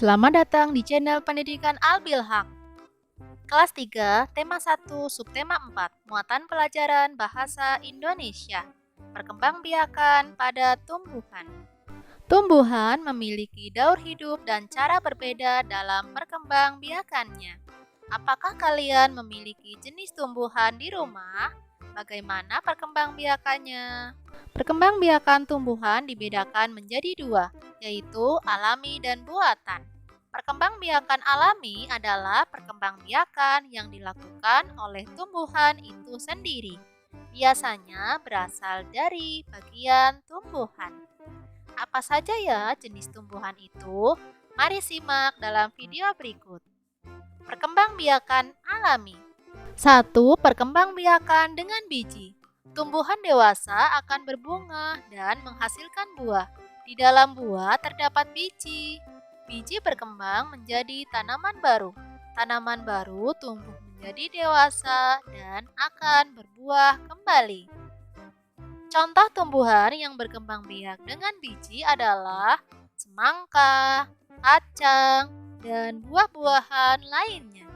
Selamat datang di channel Pendidikan Al-Bilhaq. Kelas 3, tema 1, subtema 4, muatan pelajaran bahasa Indonesia. Perkembangbiakan pada tumbuhan. Tumbuhan memiliki daur hidup dan cara berbeda dalam perkembangbiakannya. Apakah kalian memiliki jenis tumbuhan di rumah? Bagaimana perkembangbiakannya? Perkembangbiakan tumbuhan dibedakan menjadi dua, yaitu alami dan buatan. Perkembangbiakan alami adalah perkembangbiakan yang dilakukan oleh tumbuhan itu sendiri. Biasanya berasal dari bagian tumbuhan. Apa saja ya jenis tumbuhan itu? Mari simak dalam video berikut. Perkembangbiakan alami. 1. Perkembangbiakan dengan biji. Tumbuhan dewasa akan berbunga dan menghasilkan buah. Di dalam buah terdapat biji. Biji berkembang menjadi tanaman baru. Tanaman baru tumbuh menjadi dewasa dan akan berbuah kembali. Contoh tumbuhan yang berkembang biak dengan biji adalah semangka, kacang, dan buah-buahan lainnya.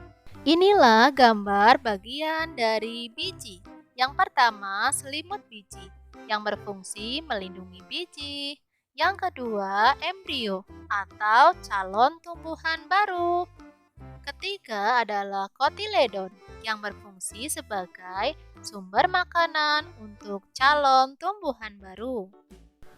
Inilah gambar bagian dari biji. Yang pertama, selimut biji yang berfungsi melindungi biji. Yang kedua, embrio atau calon tumbuhan baru. Ketiga adalah kotiledon yang berfungsi sebagai sumber makanan untuk calon tumbuhan baru.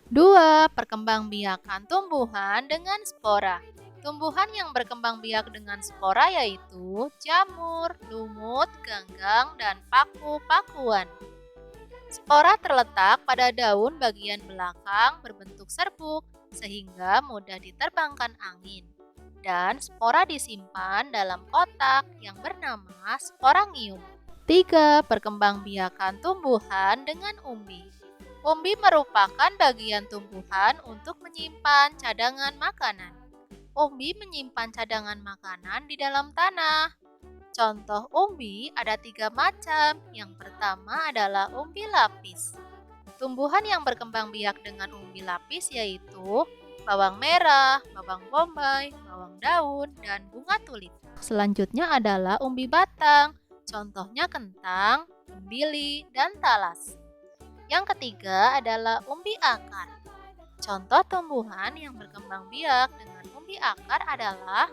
2. Perkembangbiakan tumbuhan dengan spora. Tumbuhan yang berkembang biak dengan spora yaitu jamur, lumut, ganggang, dan paku-pakuan. Spora terletak pada daun bagian belakang berbentuk serbuk sehingga mudah diterbangkan angin. Dan spora disimpan dalam kotak yang bernama sporangium. 3. Perkembangbiakan tumbuhan dengan umbi. Umbi merupakan bagian tumbuhan untuk menyimpan cadangan makanan. Umbi menyimpan cadangan makanan di dalam tanah. Contoh umbi ada 3 macam. Yang pertama adalah umbi lapis. Tumbuhan yang berkembang biak dengan umbi lapis yaitu bawang merah, bawang bombay, bawang daun, dan bunga tulip. Selanjutnya adalah umbi batang. Contohnya kentang, kembili, dan talas. Yang ketiga adalah umbi akar. Contoh tumbuhan yang berkembang biak dengan umbi akar adalah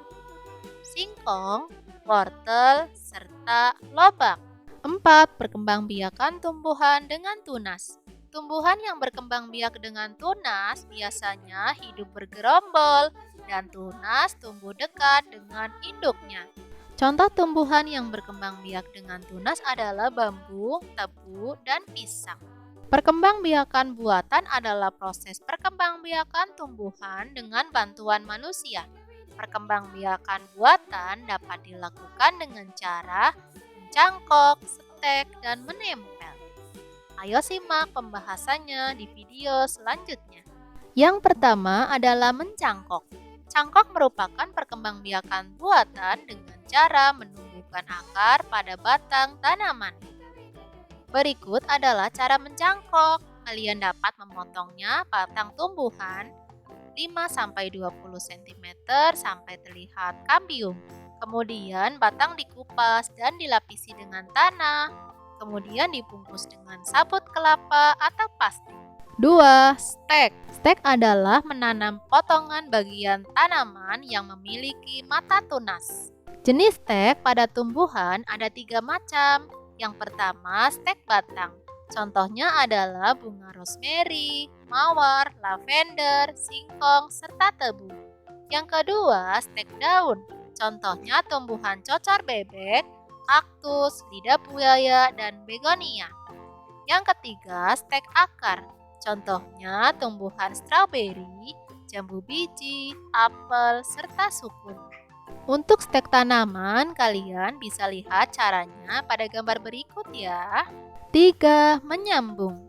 singkong, wortel, serta lobak. 4. Perkembangbiakan tumbuhan dengan tunas. Tumbuhan yang berkembang biak dengan tunas biasanya hidup bergerombol dan tunas tumbuh dekat dengan induknya. Contoh tumbuhan yang berkembang biak dengan tunas adalah bambu, tebu, dan pisang. Perkembangbiakan buatan adalah proses perkembangbiakan tumbuhan dengan bantuan manusia. Perkembangbiakan buatan dapat dilakukan dengan cara mencangkok, setek, dan menempel. Ayo simak pembahasannya di video selanjutnya. Yang pertama adalah mencangkok. Cangkok merupakan perkembangbiakan buatan dengan cara menumbuhkan akar pada batang tanaman. Berikut adalah cara mencangkok. Kalian dapat memotongnya batang tumbuhan 5-20 cm sampai terlihat kambium. Kemudian batang dikupas dan dilapisi dengan tanah. Kemudian dibungkus dengan sabut kelapa atau plastik. 2. Stek. Stek adalah menanam potongan bagian tanaman yang memiliki mata tunas. Jenis stek pada tumbuhan ada 3 macam. Yang pertama, stek batang. Contohnya adalah bunga rosemary, mawar, lavender, singkong, serta tebu. Yang kedua, stek daun. Contohnya tumbuhan cocor bebek, kaktus, lidah buaya, dan begonia. Yang ketiga, stek akar. Contohnya tumbuhan stroberi, jambu biji, apel, serta sukun. Untuk stek tanaman, kalian bisa lihat caranya pada gambar berikut ya. 3. Menyambung.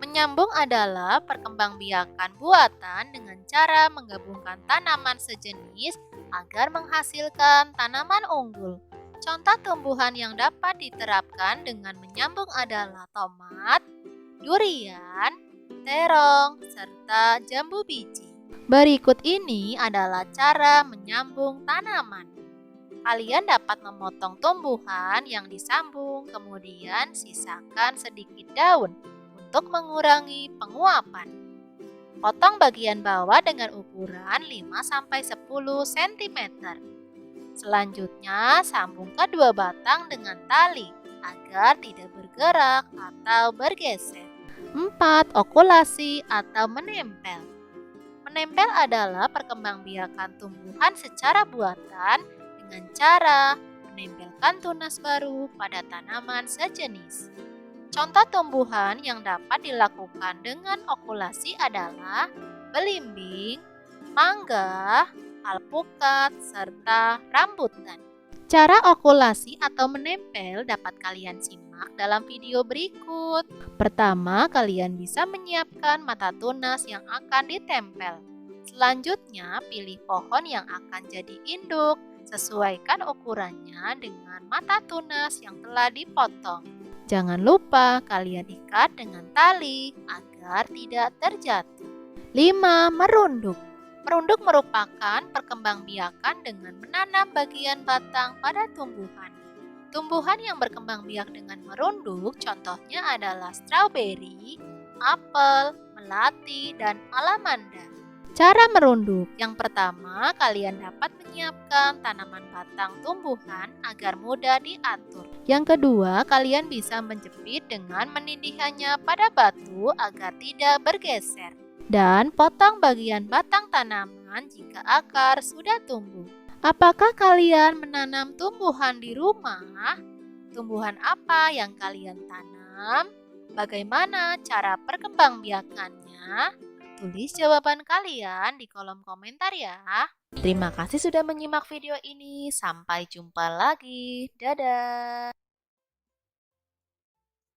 Menyambung adalah perkembangbiakan buatan dengan cara menggabungkan tanaman sejenis agar menghasilkan tanaman unggul. Contoh tumbuhan yang dapat diterapkan dengan menyambung adalah tomat, durian, terong, serta jambu biji. Berikut ini adalah cara menyambung tanaman. Kalian dapat memotong tumbuhan yang disambung, kemudian sisakan sedikit daun untuk mengurangi penguapan. Potong bagian bawah dengan ukuran 5-10 cm. Selanjutnya, sambung kedua batang dengan tali agar tidak bergerak atau bergeser. 4. Okulasi atau menempel. Menempel adalah perkembangbiakan tumbuhan secara buatan dengan cara menempelkan tunas baru pada tanaman sejenis. Contoh tumbuhan yang dapat dilakukan dengan okulasi adalah belimbing, mangga, alpukat, serta rambutan. Cara okulasi atau menempel dapat kalian simak dalam video berikut. Pertama, kalian bisa menyiapkan mata tunas yang akan ditempel. Selanjutnya, pilih pohon yang akan jadi induk. Sesuaikan ukurannya dengan mata tunas yang telah dipotong. Jangan lupa kalian ikat dengan tali agar tidak terjatuh. 5. Merunduk. Merunduk merupakan perkembangbiakan dengan menanam bagian batang pada tumbuhan. Tumbuhan yang berkembang biak dengan merunduk contohnya adalah stroberi, apel, melati, dan alamanda. Cara merunduk. Yang pertama, kalian dapat menyiapkan tanaman batang tumbuhan agar mudah diatur. Yang kedua, kalian bisa menjepit dengan menindihkannya pada batu agar tidak bergeser. Dan potong bagian batang tanaman jika akar sudah tumbuh. Apakah kalian menanam tumbuhan di rumah? Tumbuhan apa yang kalian tanam? Bagaimana cara perkembangbiakannya? Tulis jawaban kalian di kolom komentar ya. Terima kasih sudah menyimak video ini. Sampai jumpa lagi. Dadah.